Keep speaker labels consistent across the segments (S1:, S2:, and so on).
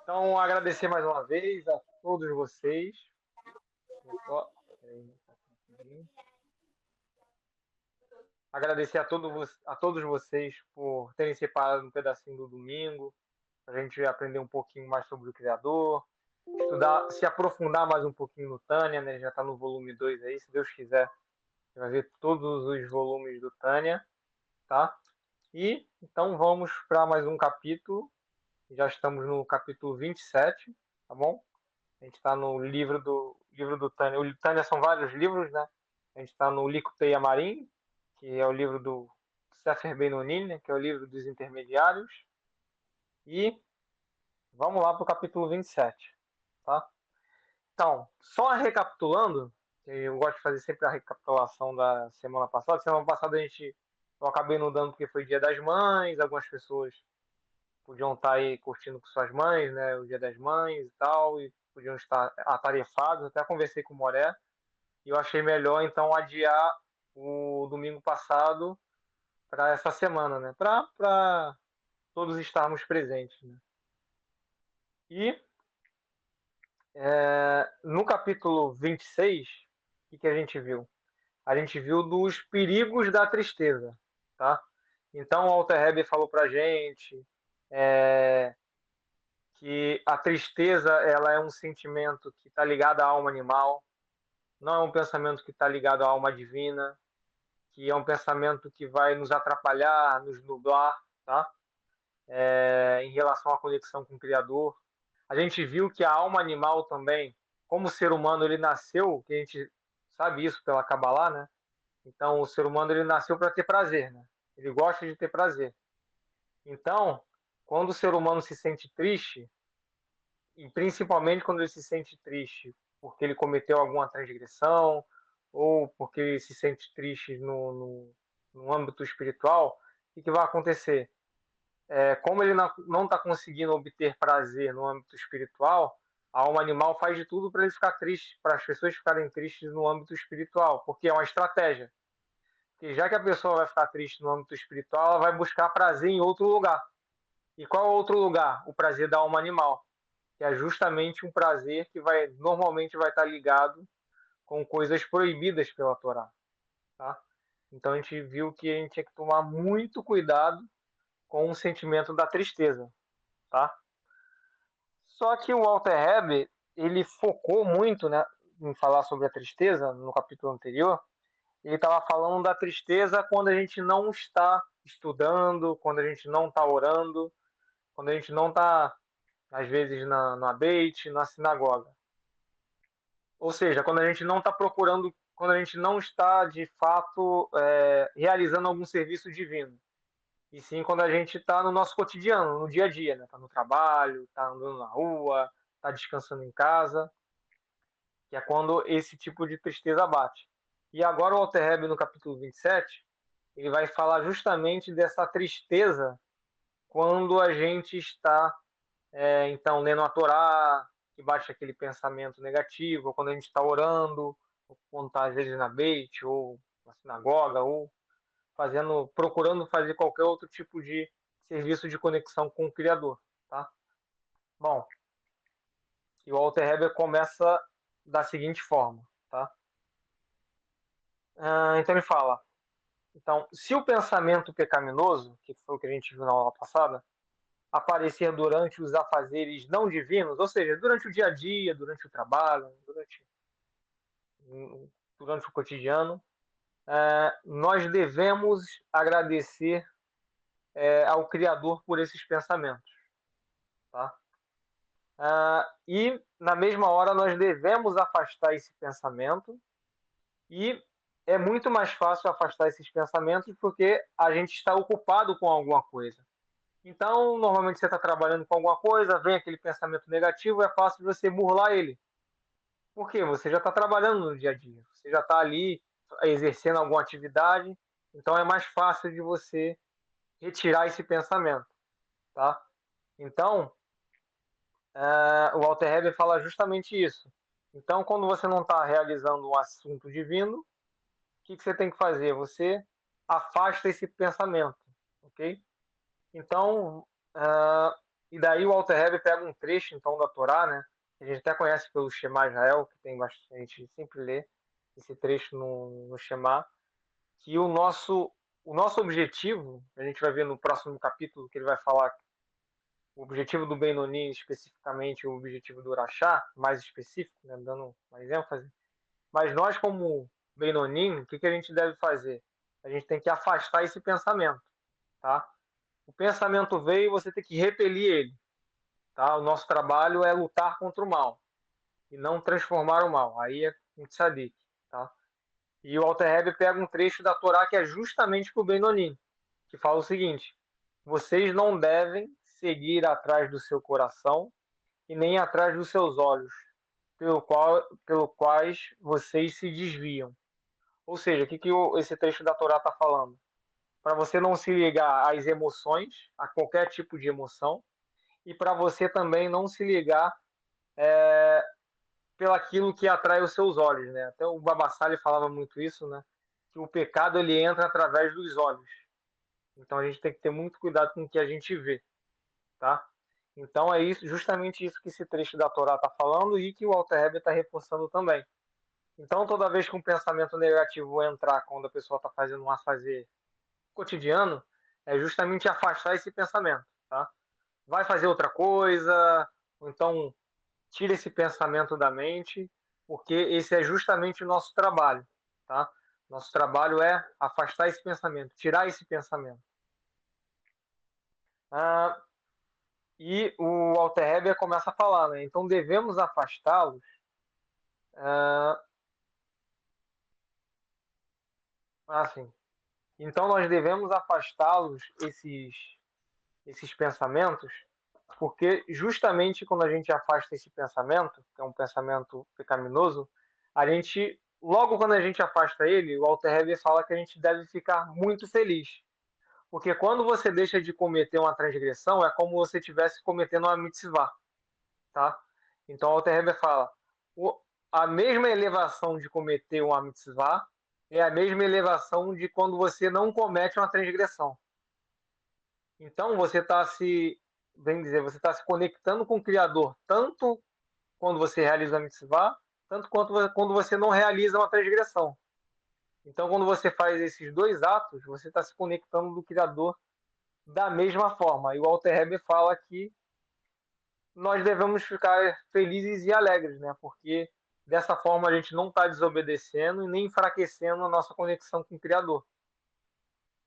S1: Então, agradecer mais uma vez a todos vocês. Agradecer a todos vocês por terem separado um pedacinho do domingo, para a gente aprender um pouquinho mais sobre o Criador, estudar, se aprofundar mais um pouquinho no Tânia, né? Já está no volume 2 aí, se Deus quiser, você vai ver todos os volumes do Tânia, tá? E então vamos para mais um capítulo. Já estamos no capítulo 27, tá bom? A gente está no livro do Tânia. O Tânia são vários livros, né? A gente está no Likutei Amarim, que é o livro do Sefer Benoni, né? Que é o livro dos intermediários. E vamos lá para o capítulo 27, tá? Então, só recapitulando, eu gosto de fazer sempre a recapitulação da semana passada. Semana passada eu acabei não dando porque foi Dia das Mães, algumas pessoas podiam estar aí curtindo com suas mães, né, o Dia das Mães e tal, e podiam estar atarefados. Até conversei com o Moré e eu achei melhor então adiar o domingo passado para essa semana, né, para todos estarmos presentes, né? E no capítulo 26, o que a gente viu? A gente viu dos perigos da tristeza, tá? Então, o Alter Heber falou para a gente é, que a tristeza ela é um sentimento que está ligado à alma animal, não é um pensamento que está ligado à alma divina, que é um pensamento que vai nos atrapalhar, nos nublar, tá? Em relação à conexão com o Criador. A gente viu que a alma animal também, como o ser humano ele nasceu, que a gente sabe isso pela Kabbalah, né? Então, o ser humano ele nasceu para ter prazer, né? Ele gosta de ter prazer. Então, quando o ser humano se sente triste, e principalmente quando ele se sente triste porque ele cometeu alguma transgressão ou porque ele se sente triste no âmbito espiritual, o que vai acontecer? Como ele não está conseguindo obter prazer no âmbito espiritual, a alma animal faz de tudo para ele ficar triste, para as pessoas ficarem tristes no âmbito espiritual, porque é uma estratégia. Porque já que a pessoa vai ficar triste no âmbito espiritual, ela vai buscar prazer em outro lugar. E qual é o outro lugar? O prazer da alma animal, que é justamente um prazer que normalmente vai estar ligado com coisas proibidas pela Torá, tá? Então a gente viu que a gente tinha que tomar muito cuidado com o sentimento da tristeza, tá? Só que o Walter Heber, ele focou muito, né, em falar sobre a tristeza no capítulo anterior. Ele estava falando da tristeza quando a gente não está estudando, quando a gente não está orando, quando a gente não está, às vezes, na Beit, na sinagoga. Ou seja, quando a gente não está procurando, quando a gente não está, de fato, realizando algum serviço divino. E sim quando a gente está no nosso cotidiano, no dia a dia, né? Está no trabalho, está andando na rua, está descansando em casa, que é quando esse tipo de tristeza bate. E agora o Alter Rebbe, no capítulo 27, ele vai falar justamente dessa tristeza quando a gente está, então, lendo a Torá, que bate aquele pensamento negativo, ou quando a gente está orando, ou quando está, às vezes, na Beit, ou na sinagoga, ou procurando fazer qualquer outro tipo de serviço de conexão com o Criador, tá? Bom, e o Alter Heber começa da seguinte forma, tá? Então ele fala, então, se o pensamento pecaminoso, que foi o que a gente viu na aula passada, aparecer durante os afazeres não divinos, ou seja, durante o dia a dia, durante o trabalho, durante o cotidiano, nós devemos agradecer ao Criador por esses pensamentos, tá? E na mesma hora nós devemos afastar esse pensamento e é muito mais fácil afastar esses pensamentos porque a gente está ocupado com alguma coisa. Então, normalmente você está trabalhando com alguma coisa, vem aquele pensamento negativo, é fácil de você burlar ele. Por quê? Você já está trabalhando no dia a dia, você já está ali exercendo alguma atividade, então é mais fácil de você retirar esse pensamento, tá? Então, o Walter Heber fala justamente isso. Então, quando você não está realizando um assunto divino, o que você tem que fazer? Você afasta esse pensamento, ok? Então, E daí o Alter Rebbe pega um trecho, então, da Torá, né? Que a gente até conhece pelo Shema Israel, que tem bastante, a gente sempre lê esse trecho no Shema, que o nosso objetivo, a gente vai ver no próximo capítulo que ele vai falar o objetivo do Benoni, especificamente o objetivo do Urachá, mais específico, né, dando mais ênfase. Mas nós, como Benoni, o que a gente deve fazer? A gente tem que afastar esse pensamento, tá? O pensamento veio, você tem que repelir ele, tá? O nosso trabalho é lutar contra o mal e não transformar o mal. Aí é um tzadik, tá? E o Alter Rebbe pega um trecho da Torá que é justamente para o Benoni, que fala o seguinte: vocês não devem seguir atrás do seu coração e nem atrás dos seus olhos, pelo quais vocês se desviam. Ou seja, o que esse trecho da Torá está falando? Para você não se ligar às emoções, a qualquer tipo de emoção, e para você também não se ligar pelaquilo que atrai os seus olhos, né? Até o Babassalho falava muito isso, né? Que o pecado ele entra através dos olhos. Então a gente tem que ter muito cuidado com o que a gente vê, tá? Então é isso, justamente isso que esse trecho da Torá está falando e que o Alter Rebbe está reforçando também. Então toda vez que um pensamento negativo entrar quando a pessoa está fazendo um afazer cotidiano, é justamente afastar esse pensamento, tá? Vai fazer outra coisa, ou então tira esse pensamento da mente, porque esse é justamente o nosso trabalho, tá? Nosso trabalho é afastar esse pensamento, tirar esse pensamento. Ah, e o Alter Rebbe começa a falar, né? Então devemos afastá-los. Ah, assim. Então nós devemos afastá-los esses pensamentos, porque justamente quando a gente afasta esse pensamento, que é um pensamento pecaminoso, a gente logo quando a gente afasta ele, o Alter Rebbe fala que a gente deve ficar muito feliz. Porque quando você deixa de cometer uma transgressão, é como você estivesse cometendo uma mitzvah, tá? Então o Alter Rebbe fala, a mesma elevação de cometer uma mitzvah é a mesma elevação de quando você não comete uma transgressão. Então você está bem dizer, você está se conectando com o Criador, tanto quando você realiza a mitzvah, tanto quanto quando você não realiza uma transgressão. Então, quando você faz esses dois atos, você está se conectando do Criador da mesma forma. E o Alter Rebbe fala que nós devemos ficar felizes e alegres, né? Porque dessa forma a gente não está desobedecendo e nem enfraquecendo a nossa conexão com o Criador.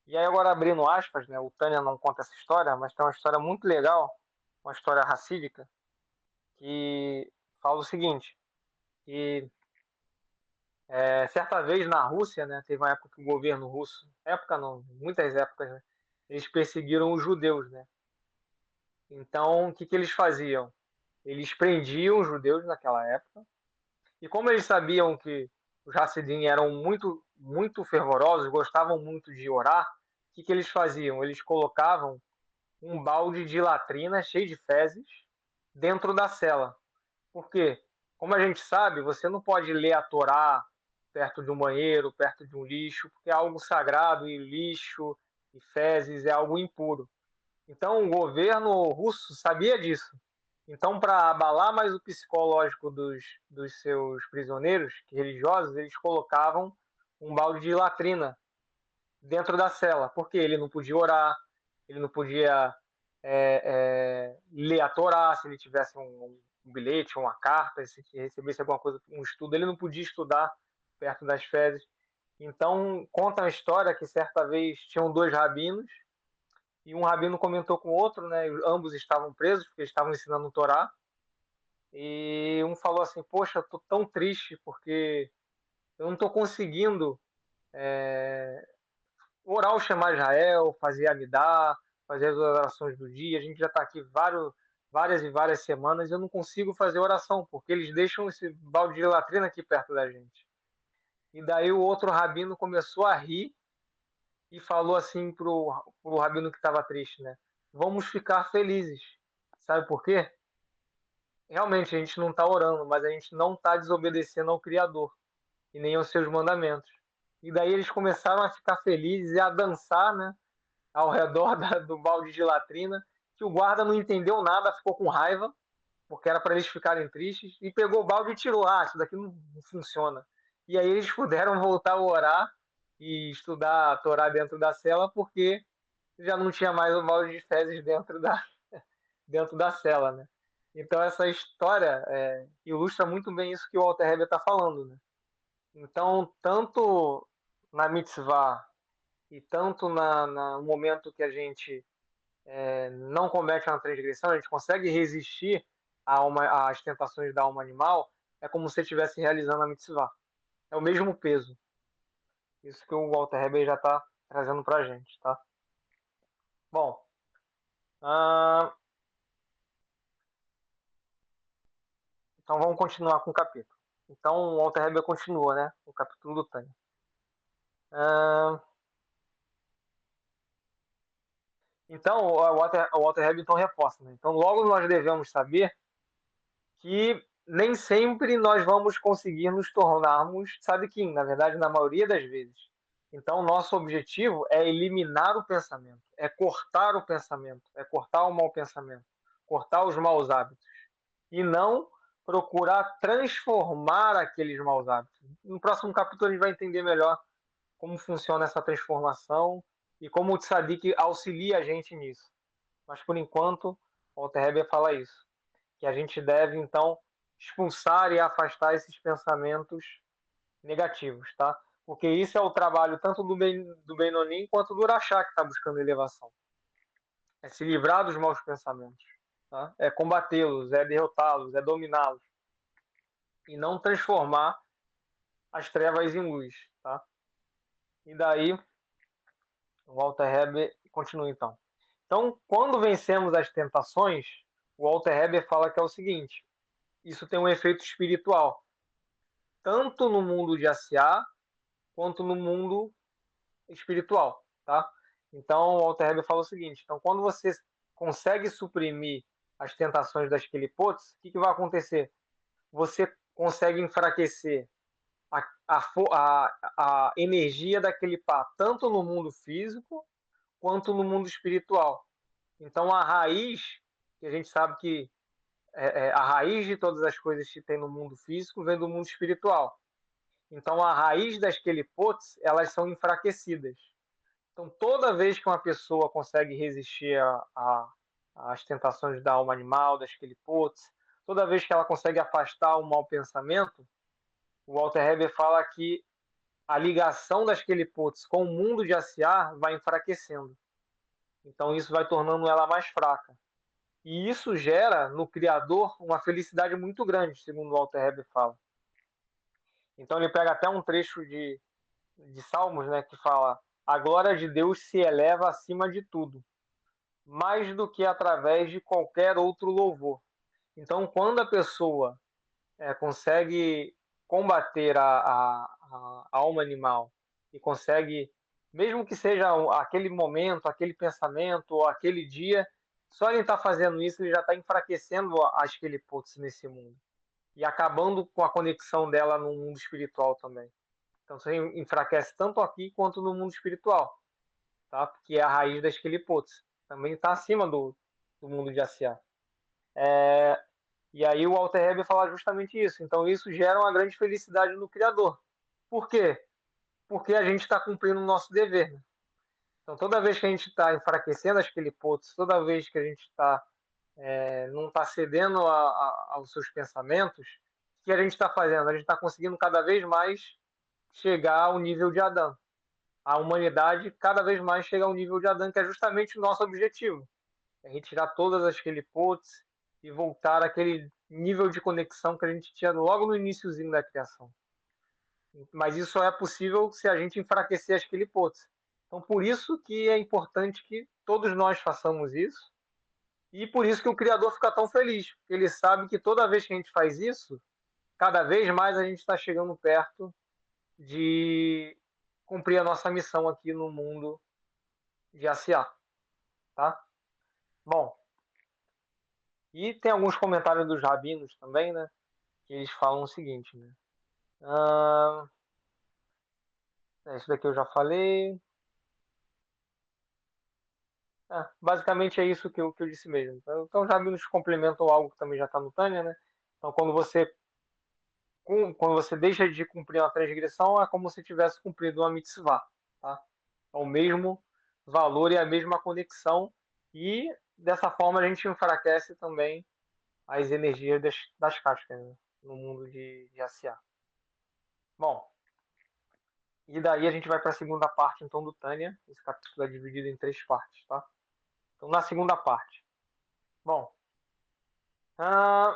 S1: E aí agora abrindo aspas, né? O Tânia não conta essa história, mas tem uma história muito legal, uma história racídica, que fala o seguinte, que certa vez na Rússia, né? Teve uma época que o governo russo, época não, muitas épocas, né? Eles perseguiram os judeus, né? Então, o que eles faziam? Eles prendiam os judeus naquela época, e como eles sabiam que os Hassidim eram muito, muito fervorosos, gostavam muito de orar, o que eles faziam? Eles colocavam um balde de latrina cheio de fezes dentro da cela. Por quê? Como a gente sabe, você não pode ler a Torá perto de um banheiro, perto de um lixo, porque é algo sagrado e lixo e fezes é algo impuro. Então o governo russo sabia disso. Então, para abalar mais o psicológico dos seus prisioneiros religiosos, eles colocavam um balde de latrina dentro da cela, porque ele não podia orar, ele não podia ler a Torá, se ele tivesse um bilhete, uma carta, se recebesse alguma coisa, um estudo, ele não podia estudar perto das fezes. Então, conta a história que certa vez tinham dois rabinos, e um rabino comentou com o outro, né? Ambos estavam presos, porque eles estavam ensinando o Torá, e um falou assim, poxa, eu tô tão triste, porque eu não estou conseguindo orar o Shema Israel, fazer Amidá, fazer as orações do dia. A gente já está aqui várias e várias semanas e eu não consigo fazer oração, porque eles deixam esse balde de latrina aqui perto da gente. E daí o outro rabino começou a rir e falou assim pro rabino que estava triste, né? Vamos ficar felizes. Sabe por quê? Realmente a gente não está orando, mas a gente não está desobedecendo ao Criador e nem aos seus mandamentos. E daí eles começaram a ficar felizes e a dançar, né? Ao redor do balde de latrina, que o guarda não entendeu nada, ficou com raiva, porque era para eles ficarem tristes, e pegou o balde e tirou. Ah, isso daqui não funciona. E aí eles puderam voltar a orar e estudar a Torá dentro da cela, porque já não tinha mais o balde de fezes dentro da cela, né? Então essa história ilustra muito bem isso que o Alter Rebbe está falando, né? Então, tanto na mitzvah e tanto no momento que a gente não comete uma transgressão, a gente consegue resistir às tentações da alma animal, é como se você estivesse realizando a mitzvah. É o mesmo peso. Isso que o Walter Heber já está trazendo para a gente, tá? Bom, ah, então vamos continuar com o capítulo. Então o Walter Heber continua, né? O capítulo do Tânia. Ah, então o Walter Heber então reforça, né? Então logo nós devemos saber que nem sempre nós vamos conseguir nos tornarmos tzadikim, na verdade, na maioria das vezes. Então, nosso objetivo é eliminar o pensamento, é cortar o pensamento, é cortar o mau pensamento, cortar os maus hábitos, e não procurar transformar aqueles maus hábitos. No próximo capítulo, a gente vai entender melhor como funciona essa transformação e como o tzadik auxilia a gente nisso. Mas, por enquanto, o Alter Rebbe fala isso, que a gente deve, então, expulsar e afastar esses pensamentos negativos, tá? Porque isso é o trabalho tanto do Benonim quanto do Urachá, que está buscando elevação. É se livrar dos maus pensamentos, tá? É combatê-los, é derrotá-los, é dominá-los. E não transformar as trevas em luz, tá? E daí, o Walter Heber continua então. Então, quando vencemos as tentações, o Walter Heber fala que é o seguinte: isso tem um efeito espiritual, tanto no mundo de Asiá quanto no mundo espiritual, tá? Então, o Alter Rebbe fala o seguinte: então, quando você consegue suprimir as tentações das Kelipotes, o que vai acontecer? Você consegue enfraquecer a energia daquele pá, tanto no mundo físico quanto no mundo espiritual. Então, a raiz, que a gente sabe que a raiz de todas as coisas que tem no mundo físico vem do mundo espiritual. Então, a raiz das Kelipotes, elas são enfraquecidas. Então, toda vez que uma pessoa consegue resistir às tentações da alma animal, das Kelipotes, toda vez que ela consegue afastar o mau pensamento, o Walter Heber fala que a ligação das Kelipotes com o mundo de Asiá vai enfraquecendo. Então, isso vai tornando ela mais fraca. E isso gera no Criador uma felicidade muito grande, segundo o Walter Heber fala. Então, ele pega até um trecho de Salmos, né, que fala: a glória de Deus se eleva acima de tudo, mais do que através de qualquer outro louvor. Então, quando a pessoa consegue combater a alma animal e consegue, mesmo que seja aquele momento, aquele pensamento, ou aquele dia, só ele estar fazendo isso, ele já está enfraquecendo as Kelipotes nesse mundo e acabando com a conexão dela no mundo espiritual também. Então, você enfraquece tanto aqui quanto no mundo espiritual, tá? Porque é a raiz das Kelipotes. Também está acima do mundo de Asiá. E aí o Walter Heber fala justamente isso. Então, isso gera uma grande felicidade no Criador. Por quê? Porque a gente está cumprindo o nosso dever. Né? Então, toda vez que a gente está enfraquecendo as Kelipotes, toda vez que a gente não está cedendo aos seus pensamentos, o que a gente está fazendo? A gente está conseguindo cada vez mais chegar ao nível de Adão. A humanidade cada vez mais chega ao nível de Adão, que é justamente o nosso objetivo. É retirar todas as Kelipotes e voltar àquele nível de conexão que a gente tinha logo no iníciozinho da criação. Mas isso só é possível se a gente enfraquecer as Kelipotes. Então, por isso que é importante que todos nós façamos isso, e por isso que o Criador fica tão feliz, porque ele sabe que toda vez que a gente faz isso, cada vez mais a gente está chegando perto de cumprir a nossa missão aqui no mundo de Asiá, tá? Bom, e tem alguns comentários dos rabinos também, né? Que eles falam o seguinte, né? Ah, isso daqui eu já falei. Basicamente é isso que eu disse mesmo. Então já nos complementou algo que também já está no Tânia, né? Então quando você deixa de cumprir uma transgressão, é como se tivesse cumprido uma mitzvah, tá? É o mesmo valor e a mesma conexão, e dessa forma a gente enfraquece também as energias das cascas, né? No mundo de ACA. Bom, e daí a gente vai para a segunda parte então do Tânia. Esse capítulo é dividido em três partes, tá? Então na segunda parte. Bom,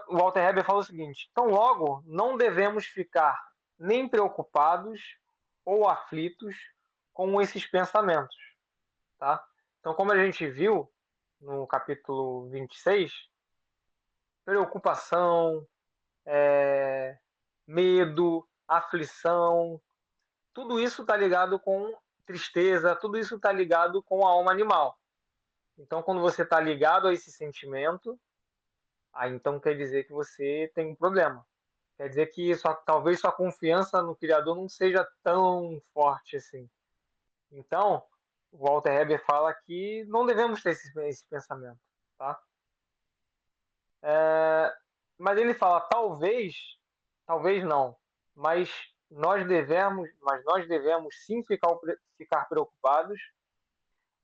S1: o Walter Heber fala o seguinte: então, logo, não devemos ficar nem preocupados ou aflitos com esses pensamentos, tá? Então, como a gente viu no capítulo 26, preocupação, medo, aflição, tudo isso está ligado com tristeza, tudo isso está ligado com a alma animal. Então, quando você está ligado a esse sentimento, aí então quer dizer que você tem um problema. Quer dizer que talvez sua confiança no Criador não seja tão forte assim. Então, o Walter Heber fala que não devemos ter esse pensamento, tá? Mas ele fala, talvez não, mas nós devemos sim ficar preocupados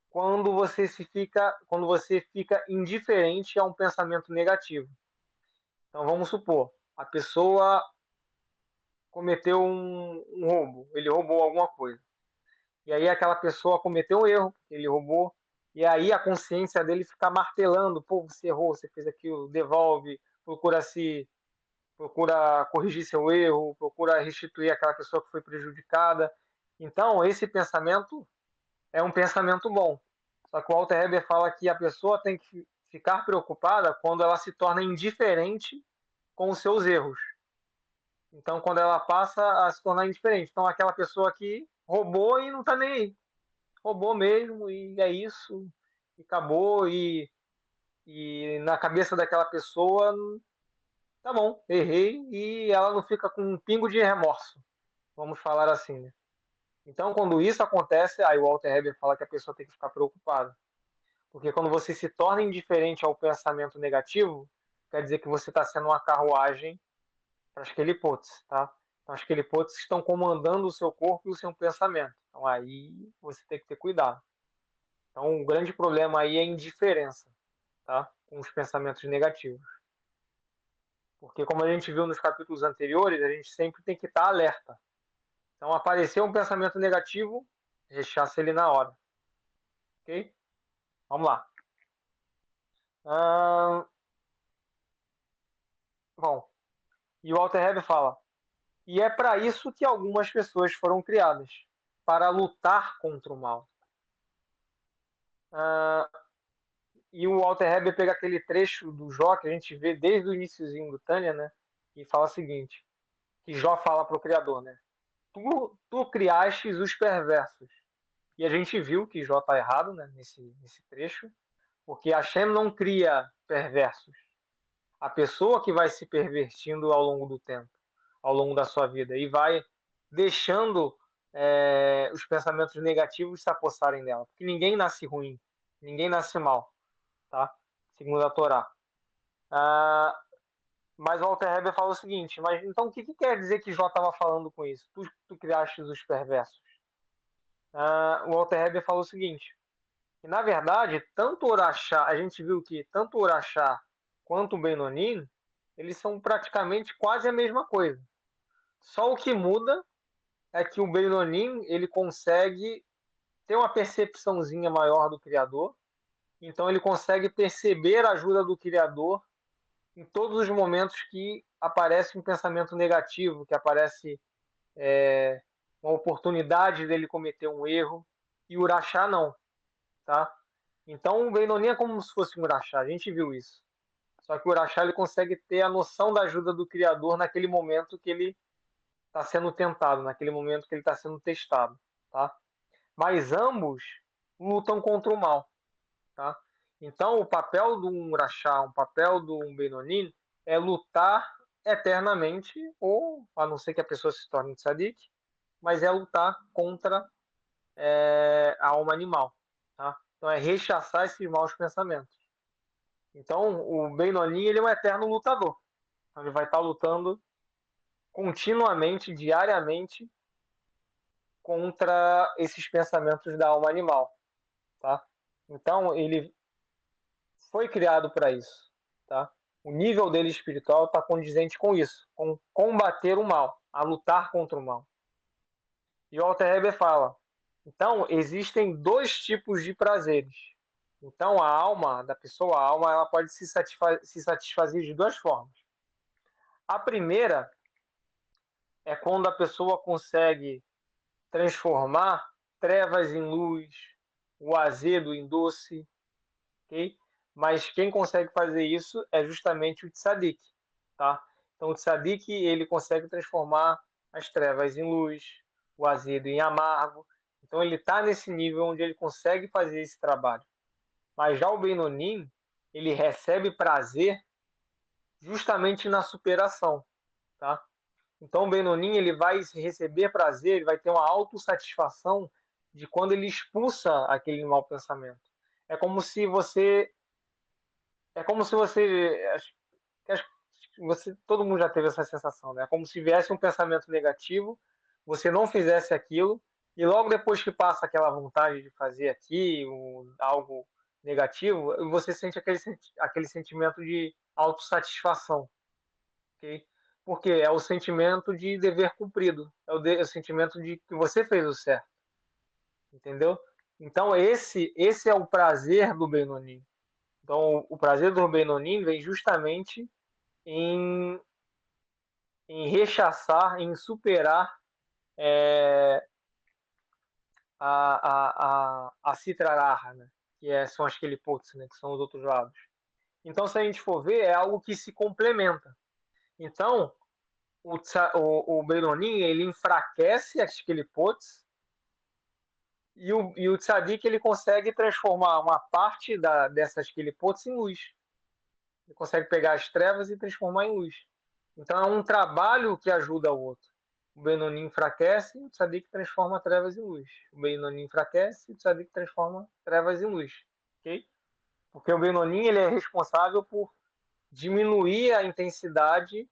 S1: quando você fica indiferente a um pensamento negativo. Então, vamos supor, a pessoa cometeu um roubo, ele roubou alguma coisa. E aí aquela pessoa cometeu um erro, ele roubou, e aí a consciência dele fica martelando, pô, você errou, você fez aquilo, devolve, procura corrigir seu erro, procura restituir aquela pessoa que foi prejudicada. Então, esse pensamento é um pensamento bom. Só que o Walter Heber fala que a pessoa tem que ficar preocupada quando ela se torna indiferente com os seus erros. Então, quando ela passa a se tornar indiferente. Então, aquela pessoa que roubou e não está nem aí. Roubou mesmo e é isso. E acabou. E na cabeça daquela pessoa, tá bom, errei. E ela não fica com um pingo de remorso. Vamos falar assim, né? Então, quando isso acontece, aí o Walter Heber fala que a pessoa tem que ficar preocupada. Porque quando você se torna indiferente ao pensamento negativo, quer dizer que você está sendo uma carruagem para as Kelipotes, tá? Então, as Kelipotes estão comandando o seu corpo e o seu pensamento. Então, aí você tem que ter cuidado. Então, o grande problema aí é a indiferença, tá? Com os pensamentos negativos. Porque, como a gente viu nos capítulos anteriores, a gente sempre tem que estar alerta. Então, apareceu um pensamento negativo, rechaça ele na hora. Ok? Vamos lá. Bom, e o Walter Heber fala: e é para isso que algumas pessoas foram criadas, para lutar contra o mal. Ah, e o Walter Heber pega aquele trecho do Jó que a gente vê desde o iniciozinho do Tânia, né? E fala o seguinte, que Jó fala para o Criador, né? Tu criastes os perversos. E a gente viu que Jó está errado, né? Nesse trecho, porque Hashem não cria perversos. A pessoa que vai se pervertindo ao longo do tempo, ao longo da sua vida, e vai deixando os pensamentos negativos se apossarem dela. Porque ninguém nasce ruim, ninguém nasce mal, tá? Segundo a Torá. Ah, mas Walter Heber fala o seguinte: mas então o que quer dizer que Jó estava falando com isso? Tu criaste os perversos. O Walter Heber falou o seguinte: que na verdade, tanto Orachá, a gente viu que tanto Orachá quanto o Benonim, eles são praticamente quase a mesma coisa. Só o que muda é que o Benonim ele consegue ter uma percepçãozinha maior do Criador, então ele consegue perceber a ajuda do Criador em todos os momentos que aparece um pensamento negativo, que aparece uma oportunidade dele cometer um erro, e o Urachá não, tá? Então o Benoni é como se fosse um Urachá, a gente viu isso. Só que o Urachá ele consegue ter a noção da ajuda do Criador naquele momento que ele está sendo tentado, naquele momento que ele está sendo testado, tá? Mas ambos lutam contra o mal, tá? Então o papel do Urachá, o papel do Benoni é lutar eternamente, ou a não ser que a pessoa se torne tzadik, mas é lutar contra a alma animal, tá? Então é rechaçar esses maus pensamentos. Então o Benoni ele é um eterno lutador. Então, ele vai estar lutando continuamente, diariamente, contra esses pensamentos da alma animal, tá? Então ele foi criado para isso, tá? O nível dele espiritual está condizente com isso, com combater o mal, a lutar contra o mal. E o Alter Heber fala, então existem dois tipos de prazeres. Então a alma da pessoa, a alma, ela pode se satisfazer de duas formas. A primeira é quando a pessoa consegue transformar trevas em luz, o azedo em doce, ok? Mas quem consegue fazer isso é justamente o tzadik, tá? Então o tzadik ele consegue transformar as trevas em luz, o azedo em amargo. Então ele está nesse nível onde ele consegue fazer esse trabalho. Mas já o Beinonim, ele recebe prazer justamente na superação, tá? Então o Benonim ele vai receber prazer, ele vai ter uma autossatisfação de quando ele expulsa aquele mau pensamento. É como se você, é como se você, todo mundo já teve essa sensação, né? É como se viesse um pensamento negativo, você não fizesse aquilo e logo depois que passa aquela vontade de fazer algo negativo, você sente aquele sentimento de autossatisfação, ok? Porque é o sentimento de dever cumprido, é o sentimento de que você fez o certo, entendeu? Então esse é o prazer do Benoni. Então o prazer do Benoni vem justamente em, em rechaçar, em superar é, a Citraraha, né? São as Kelipots, né? Que são os outros lados. Então, se a gente for ver, é algo que se complementa. Então, o Benoni, ele enfraquece as Kelipots e o Tzadik, ele consegue transformar uma parte dessas Kelipots em luz. Ele consegue pegar as trevas e transformar em luz. Então, é um trabalho que ajuda o outro. O Benoni enfraquece, o Tzadik transforma trevas em luz. O Benoni enfraquece, o Tzadik transforma trevas em luz. Ok? Porque o Benoni ele é responsável por diminuir a intensidade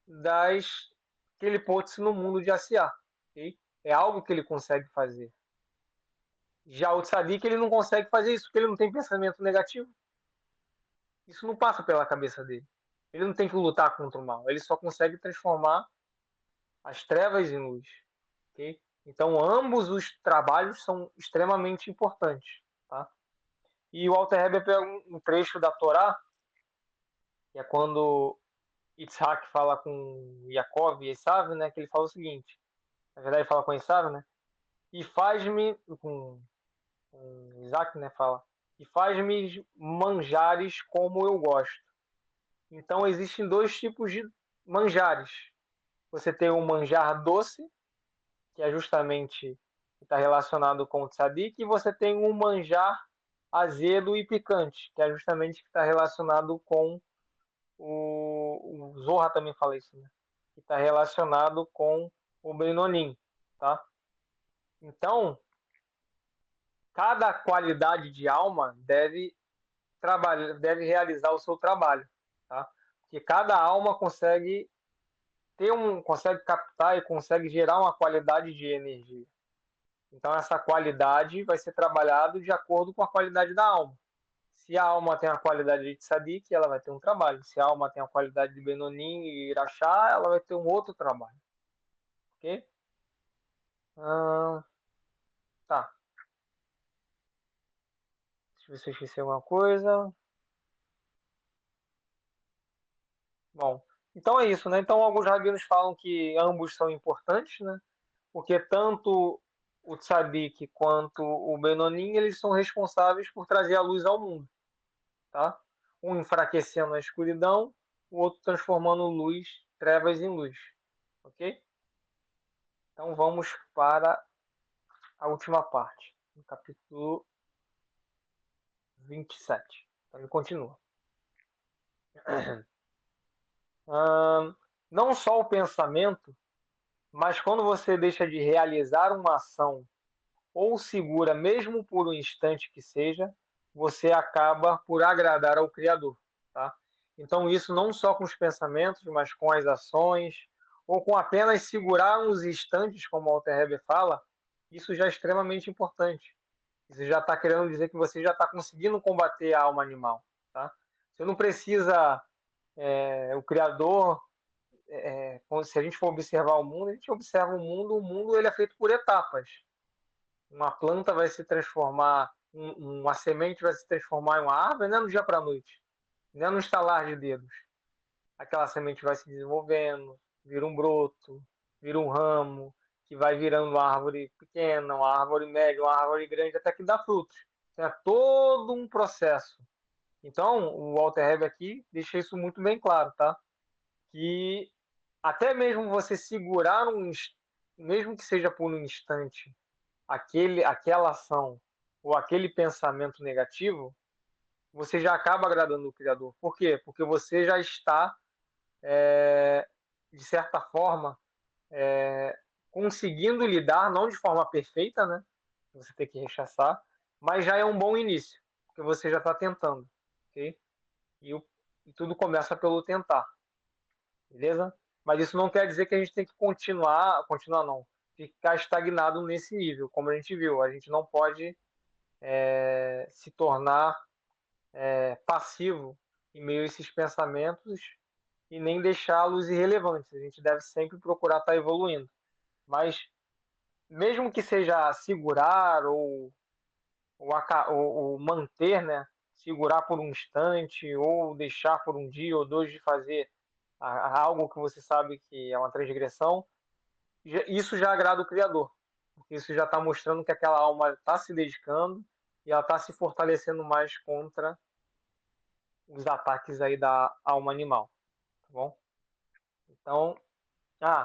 S1: das Kelipots no mundo de Asiá. Okay? É algo que ele consegue fazer. Já o Tzadik ele não consegue fazer isso, porque ele não tem pensamento negativo. Isso não passa pela cabeça dele. Ele não tem que lutar contra o mal. Ele só consegue transformar as trevas em luz. Okay? Então, ambos os trabalhos são extremamente importantes. Tá? E o Alter Rebbe pega um trecho da Torá, que é quando Yitzhak fala com Yaakov e Esav, né, que ele fala o seguinte, na verdade ele fala com Esav, né, e faz-me, com Isaac, né, fala, e faz-me manjares como eu gosto. Então existem dois tipos de manjares. Você tem um manjar doce, que é justamente que está relacionado com o tzadik, e você tem um manjar azedo e picante, que é justamente que está relacionado com o Zohar também fala isso, né? Que está relacionado com o Benonim, tá? Então, cada qualidade de alma deve realizar o seu trabalho, tá? Porque cada alma consegue captar e consegue gerar uma qualidade de energia. Então essa qualidade vai ser trabalhado de acordo com a qualidade da alma. Se a alma tem a qualidade de tzadik, ela vai ter um trabalho. Se a alma tem a qualidade de Benonim e Irachá, ela vai ter um outro trabalho. Ok? Tá. Deixa eu ver se eu esqueci alguma coisa. Bom, então é isso, né? Então alguns rabinos falam que ambos são importantes, né? Porque tanto o tzadik quanto o Benonim, eles são responsáveis por trazer a luz ao mundo, tá? Um enfraquecendo a escuridão, o outro transformando luz, trevas em luz, ok? Então vamos para a última parte, no capítulo 27. Então ele continua. Não só o pensamento, mas quando você deixa de realizar uma ação ou segura, mesmo por um instante que seja, você acaba por agradar ao Criador, tá? Então, isso não só com os pensamentos, mas com as ações, ou com apenas segurar uns instantes, como o Walter Heber fala, isso já é extremamente importante. Isso já está querendo dizer que você já está conseguindo combater a alma animal, tá? Você não precisa, o Criador, se a gente for observar o mundo, a gente observa o mundo ele é feito por etapas. Uma planta vai se transformar, uma semente vai se transformar em uma árvore, não é no dia para a noite, não é no estalar de dedos. Aquela semente vai se desenvolvendo, vira um broto, vira um ramo, que vai virando uma árvore pequena, uma árvore média, uma árvore grande, até que dá frutos. É todo um processo. Então, o Walter Heber aqui deixa isso muito bem claro, tá? Que até mesmo você segurar mesmo que seja por um instante, aquela ação ou aquele pensamento negativo, você já acaba agradando o Criador. Por quê? Porque você já está, de certa forma, conseguindo lidar, não de forma perfeita, né? Você tem que rechaçar, mas já é um bom início, porque você já está tentando, ok? E, e tudo começa pelo tentar, beleza? Mas isso não quer dizer que a gente tem que continuar não, ficar estagnado nesse nível, como a gente viu. A gente não pode se tornar passivo em meio a esses pensamentos e nem deixá-los irrelevantes. A gente deve sempre procurar estar evoluindo. Mas mesmo que seja segurar ou manter, né? Segurar por um instante ou deixar por um dia ou dois de fazer algo que você sabe que é uma transgressão, isso já agrada o Criador. Porque isso já está mostrando que aquela alma está se dedicando e ela está se fortalecendo mais contra os ataques aí da alma animal, tá bom? Então,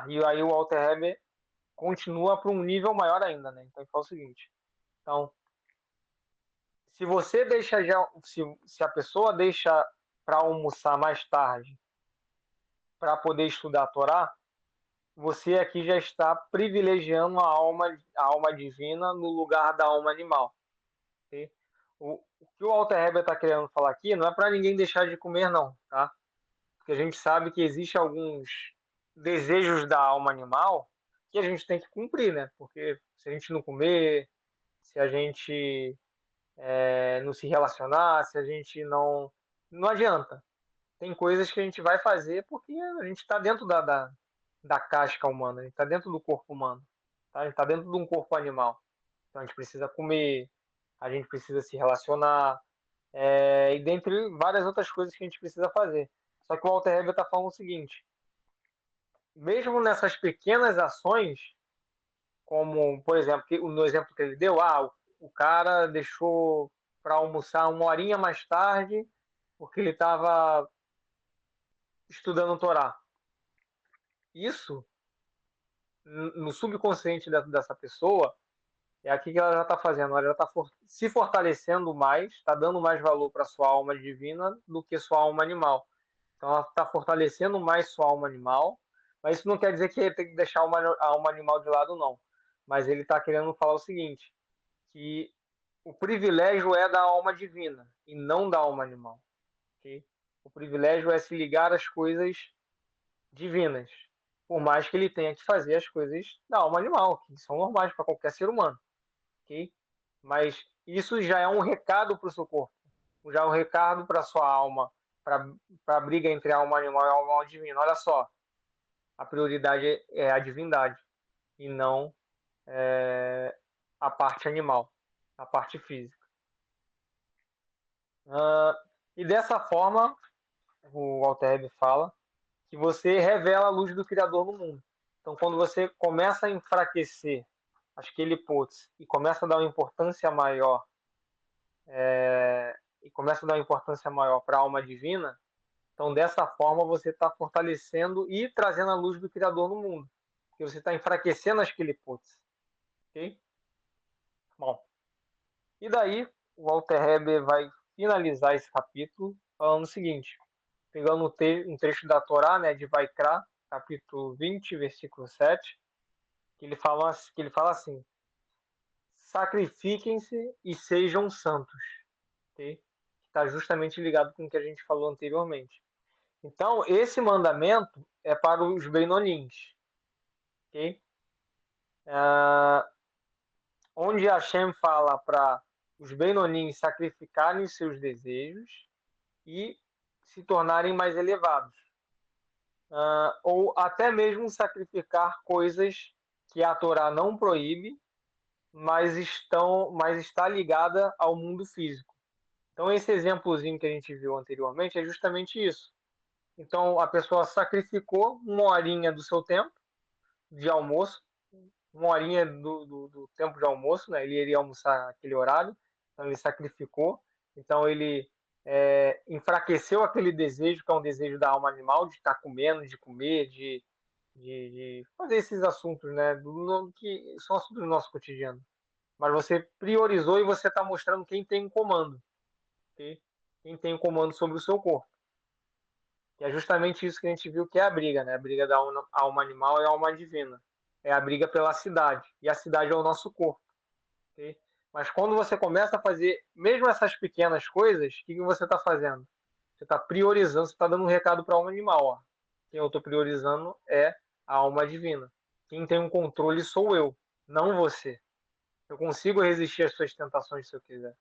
S1: e aí o Walter Heber continua para um nível maior ainda, né? Então ele fala o seguinte: então, se você deixa se a pessoa deixa para almoçar mais tarde para poder estudar a Torá, você aqui já está privilegiando a alma divina no lugar da alma animal. Okay? O que o Walter Heber está querendo falar aqui não é para ninguém deixar de comer, não, tá? Porque a gente sabe que existem alguns desejos da alma animal que a gente tem que cumprir, né? Porque se a gente não comer, se a gente não se relacionar, se a gente não. Não adianta. Tem coisas que a gente vai fazer porque a gente está dentro da casca humana, a gente está dentro do corpo humano, tá? A gente está dentro de um corpo animal. Então a gente precisa comer, a gente precisa se relacionar, e dentre várias outras coisas que a gente precisa fazer. Só que o Walter Heber está falando o seguinte: mesmo nessas pequenas ações, como, por exemplo, no exemplo que ele deu, o cara deixou para almoçar uma horinha mais tarde porque ele estava estudando Torá. Isso, no subconsciente dessa pessoa, é aqui que ela já está fazendo. Ela já está se fortalecendo mais, está dando mais valor para sua alma divina do que sua alma animal. Então ela está fortalecendo mais sua alma animal, mas isso não quer dizer que tem que deixar a alma animal de lado, não. Mas ele está querendo falar o seguinte, que o privilégio é da alma divina e não da alma animal. Okay? O privilégio é se ligar às coisas divinas, por mais que ele tenha que fazer as coisas da alma animal, que são normais para qualquer ser humano. Okay? Mas isso já é um recado para o seu corpo, já é um recado para a sua alma, para a briga entre a alma animal e a alma divina. Olha só, a prioridade é a divindade e não a parte animal, a parte física. E dessa forma, o Walter Hebb fala, que você revela a luz do Criador no mundo. Então, quando você começa a enfraquecer aquele potes e começa a dar uma importância maior, para a alma divina, então dessa forma você está fortalecendo e trazendo a luz do Criador no mundo, porque você está enfraquecendo aquele potes, ok? Bom, e daí o Walter Heber vai finalizar esse capítulo falando o seguinte: pegando um trecho da Torá, né, de Vaikra, capítulo 20, versículo 7, que ele fala assim: sacrifiquem-se e sejam santos. Okay? Está justamente ligado com o que a gente falou anteriormente. Então, esse mandamento é para os Benonins. Okay? Onde Hashem fala para os Benonins sacrificarem seus desejos e se tornarem mais elevados. Ou até mesmo sacrificar coisas que a Torá não proíbe, mas está ligada ao mundo físico. Então, esse exemplozinho que a gente viu anteriormente é justamente isso. Então, a pessoa sacrificou uma horinha do seu tempo de almoço, uma horinha do tempo de almoço, né? Ele iria almoçar aquele horário, então ele sacrificou. Então, ele enfraqueceu aquele desejo, que é um desejo da alma animal, de estar comendo, de comer, de fazer esses assuntos, né? Que são assuntos do nosso cotidiano. Mas você priorizou e você está mostrando quem tem o comando, okay? Quem tem o comando sobre o seu corpo. Que é justamente isso que a gente viu que é a briga, né? A briga da alma animal e a alma divina. É a briga pela cidade. E a cidade é o nosso corpo, okay? Mas quando você começa a fazer mesmo essas pequenas coisas, o que você está fazendo? Você está priorizando, você está dando um recado para a alma animal. Ó. Quem eu estou priorizando é a alma divina. Quem tem um controle sou eu, não você. Eu consigo resistir às suas tentações se eu quiser.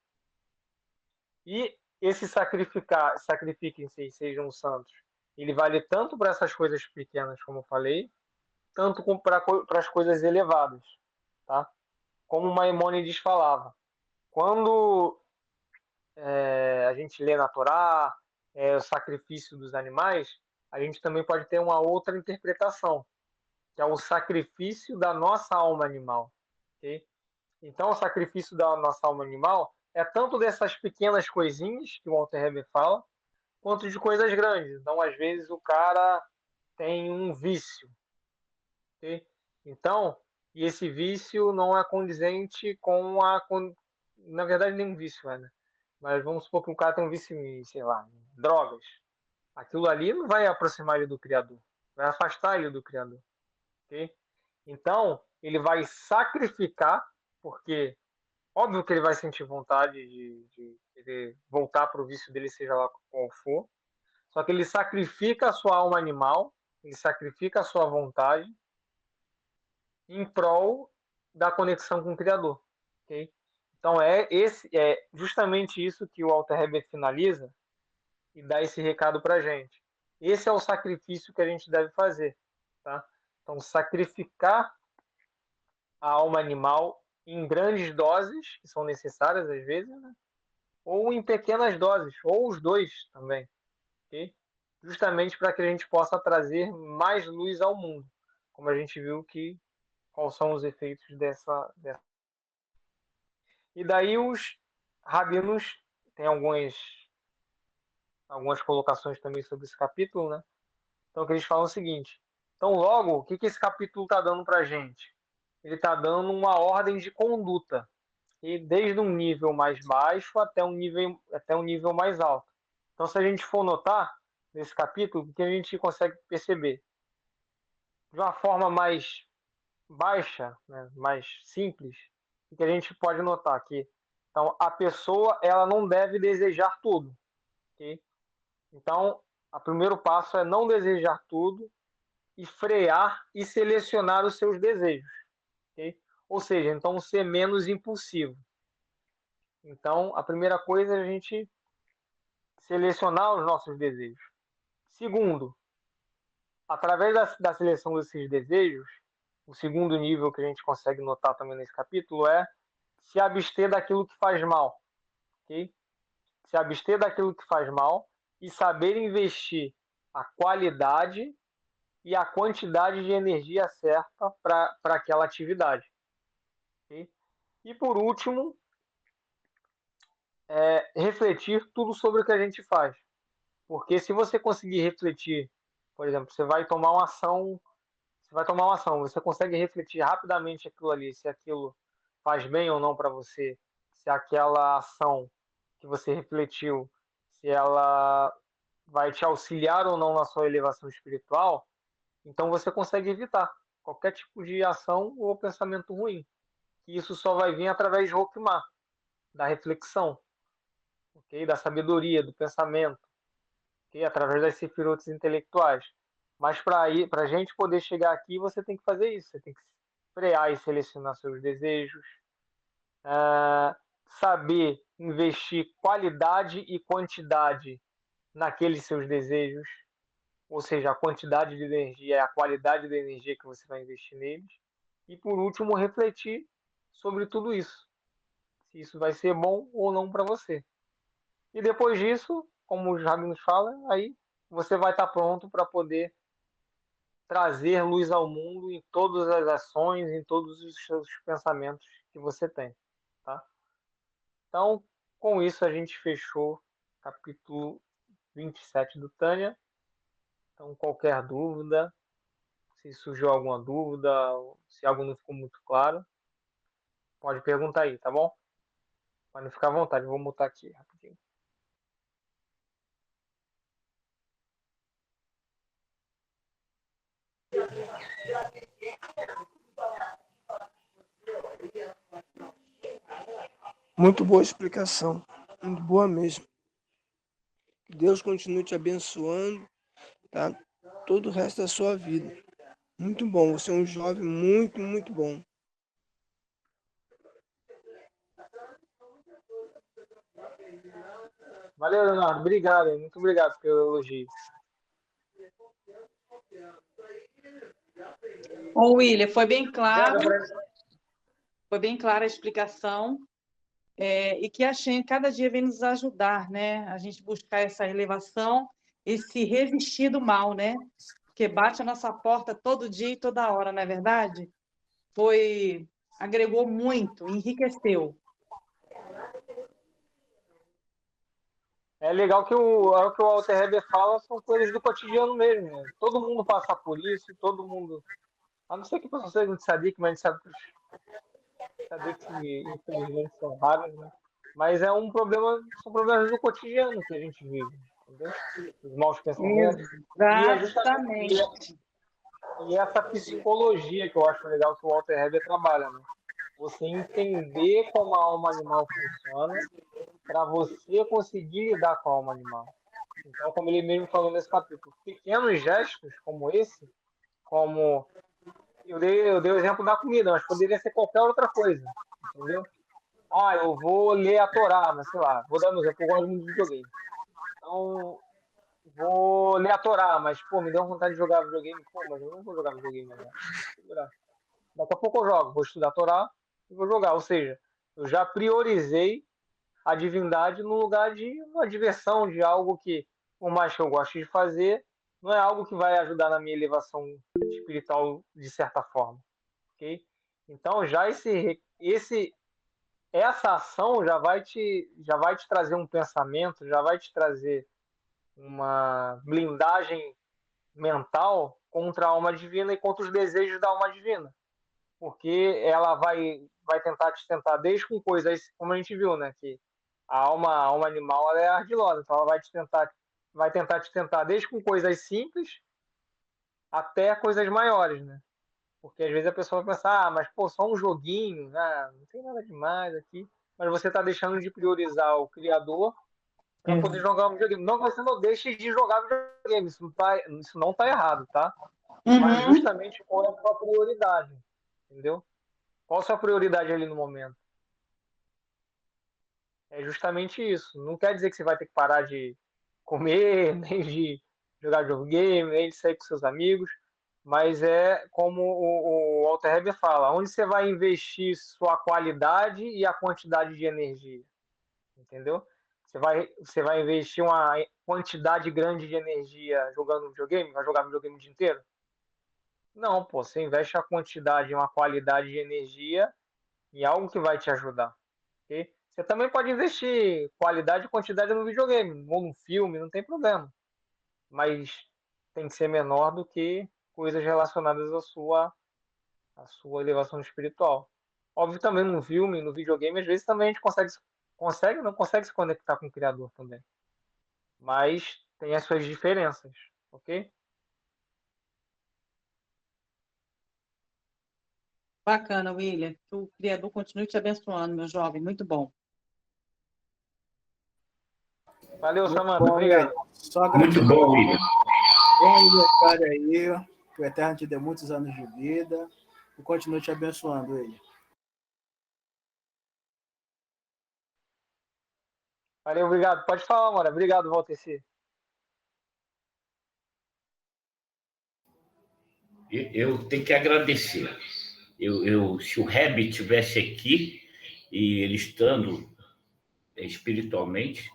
S1: E esse sacrifiquem-se e sejam santos, ele vale tanto para essas coisas pequenas, como eu falei, tanto para as coisas elevadas, tá? Como Maimônides falava, quando a gente lê na Torá o sacrifício dos animais, a gente também pode ter uma outra interpretação, que é o sacrifício da nossa alma animal, ok? Então, o sacrifício da nossa alma animal é tanto dessas pequenas coisinhas que o Walter Heber fala, quanto de coisas grandes. Então, às vezes, o cara tem um vício. Okay? Então, e esse vício não é condizente com a. Na verdade, nem um vício, né? Mas vamos supor que o cara tem um vício em, sei lá, em drogas. Aquilo ali não vai aproximar ele do Criador, vai afastar ele do Criador. Okay? Então, ele vai sacrificar, porque óbvio que ele vai sentir vontade de voltar para o vício dele, seja lá qual for. Só que ele sacrifica a sua alma animal, ele sacrifica a sua vontade em prol da conexão com o Criador. Okay? Então é justamente isso que o Walter Heber finaliza e dá esse recado para a gente. Esse é o sacrifício que a gente deve fazer. Tá? Então, sacrificar a alma animal em grandes doses, que são necessárias às vezes, né? Ou em pequenas doses, ou os dois também. Okay? Justamente para que a gente possa trazer mais luz ao mundo, como a gente viu que quais são os efeitos dessa. E daí os rabinos têm algumas colocações também sobre esse capítulo, né? Então que eles falam o seguinte: então logo o que esse capítulo está dando para a gente? Ele está dando uma ordem de conduta, e desde um nível mais baixo até um nível mais alto. Então se a gente for notar nesse capítulo, o que a gente consegue perceber de uma forma mais baixa, né, mais simples, que a gente pode notar aqui. Então, a pessoa ela não deve desejar tudo, ok? Então, o primeiro passo é não desejar tudo e frear e selecionar os seus desejos, ok? Ou seja, então ser menos impulsivo. Então, a primeira coisa é a gente selecionar os nossos desejos. Segundo, através da seleção desses desejos, o segundo nível que a gente consegue notar também nesse capítulo é se abster daquilo que faz mal, ok? Se abster daquilo que faz mal e saber investir a qualidade e a quantidade de energia certa para aquela atividade. Okay? E por último, refletir tudo sobre o que a gente faz. Porque se você conseguir refletir, por exemplo, você consegue refletir rapidamente aquilo ali, se aquilo faz bem ou não para você, se aquela ação que você refletiu, se ela vai te auxiliar ou não na sua elevação espiritual, então você consegue evitar qualquer tipo de ação ou pensamento ruim, que isso só vai vir através de Roquimar, da reflexão, ok? Da sabedoria, do pensamento, ok? Através das sefirotes intelectuais. Mas para a gente poder chegar aqui, você tem que fazer isso. Você tem que frear e selecionar seus desejos, saber investir qualidade e quantidade naqueles seus desejos, ou seja, a quantidade de energia é a qualidade da energia que você vai investir neles. E por último, refletir sobre tudo isso, se isso vai ser bom ou não para você. E depois disso, como os rabinos falam, aí você vai estar pronto para poder trazer luz ao mundo em todas as ações, em todos os seus pensamentos que você tem, tá? Então, com isso a gente fechou capítulo 27 do Tânia. Então, qualquer dúvida, se surgiu alguma dúvida, se algo não ficou muito claro, pode perguntar aí, tá bom? Pode ficar à vontade, eu vou mutar aqui rapidinho.
S2: Muito boa explicação, muito boa mesmo. Que Deus continue te abençoando, tá? Todo o resto da sua vida. Muito bom, você é um jovem muito, muito bom.
S1: Valeu, Leonardo. Obrigado, hein? Muito obrigado pelo elogio.
S3: Ô, William,
S1: Obrigado, Fred.
S3: foi bem clara a explicação, e que a Shem cada dia vem nos ajudar, né? A gente buscar essa elevação e se resistir do mal, né? Porque bate a nossa porta todo dia e toda hora, não é verdade? Agregou muito, enriqueceu.
S1: É legal que o que o Walter Heber fala são coisas do cotidiano mesmo, né? Todo mundo passa por isso, todo mundo. A não ser que você seja muito sadique, mas a gente sabe que os sadiques, infelizmente, são raros, né? Mas é um problema, são problemas do cotidiano que a gente vive, entendeu? Os maus pensamentos. E é justamente
S3: Exatamente.
S1: e essa psicologia que eu acho legal que o Walter Heber trabalha, né? Você entender como a alma animal funciona para você conseguir lidar com a alma animal. Então, como ele mesmo falou nesse capítulo, pequenos gestos como esse, como eu dei o exemplo da comida, mas poderia ser qualquer outra coisa, entendeu? Ah, eu vou ler a Torá, mas sei lá, vou dar um exemplo, eu gosto muito de videogame. Então, vou ler a Torá, mas pô, me deu vontade de jogar videogame, pô, mas eu não vou jogar videogame agora. Segurar. Daqui a pouco eu jogo, vou estudar a Torá e vou jogar. Ou seja, eu já priorizei a divindade no lugar de uma diversão, de algo que, por mais que eu goste de fazer, não é algo que vai ajudar na minha elevação espiritual de certa forma, ok? Então já essa ação já vai te trazer um pensamento, já vai te trazer uma blindagem mental contra a alma divina e contra os desejos da alma divina, porque ela vai tentar te tentar desde com coisas, como a gente viu, né, que a alma animal ela é ardilosa, então ela vai tentar te tentar desde com coisas simples até coisas maiores, né? Porque às vezes a pessoa vai pensar, mas pô, só um joguinho, não tem nada demais aqui, mas você está deixando de priorizar o criador para poder jogar um videogame. Não que você não deixe de jogar videogame, isso não tá errado, tá? Mas
S3: Uhum.
S1: justamente qual é a sua prioridade, entendeu? Qual a sua prioridade ali no momento? É justamente isso. Não quer dizer que você vai ter que parar de comer, nem de jogar videogame, nem de sair com seus amigos, mas é como o Walter Heber fala, onde você vai investir sua qualidade e a quantidade de energia, entendeu? Você vai investir uma quantidade grande de energia jogando videogame? Vai jogar videogame o dia inteiro? Não, pô, você investe a quantidade e uma qualidade de energia em algo que vai te ajudar. Ok? Você também pode investir qualidade e quantidade no videogame, ou no filme, não tem problema. Mas tem que ser menor do que coisas relacionadas à sua elevação espiritual. Óbvio também no filme, no videogame, às vezes também a gente não consegue se conectar com o Criador também. Mas tem as suas diferenças, ok?
S3: Bacana, William. Que o Criador continue te abençoando, meu jovem. Muito bom.
S1: Valeu,
S4: Muito
S1: Samanta.
S4: bom,
S1: Obrigado.
S4: William. Só
S5: Muito
S4: gratidão.
S5: bom, William.
S4: Bom aniversário aí. Que o Eterno te dê muitos anos de vida e continue te abençoando, William.
S1: Valeu, obrigado. Pode falar, Mora. Obrigado, Valteci.
S5: Eu tenho que agradecer. Se o Reb estivesse aqui, e ele estando espiritualmente,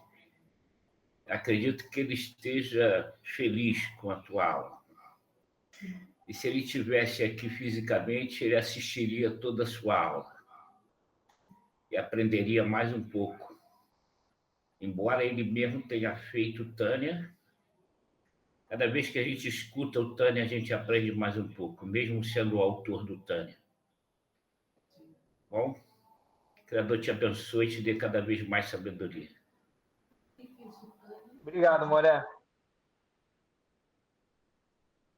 S5: acredito que ele esteja feliz com a tua aula. E se ele estivesse aqui fisicamente, ele assistiria toda a sua aula e aprenderia mais um pouco. Embora ele mesmo tenha feito Tânia, cada vez que a gente escuta o Tânia, a gente aprende mais um pouco, mesmo sendo o autor do Tânia. Bom, o Criador te abençoe e te dê cada vez mais sabedoria.
S1: Obrigado, Moré.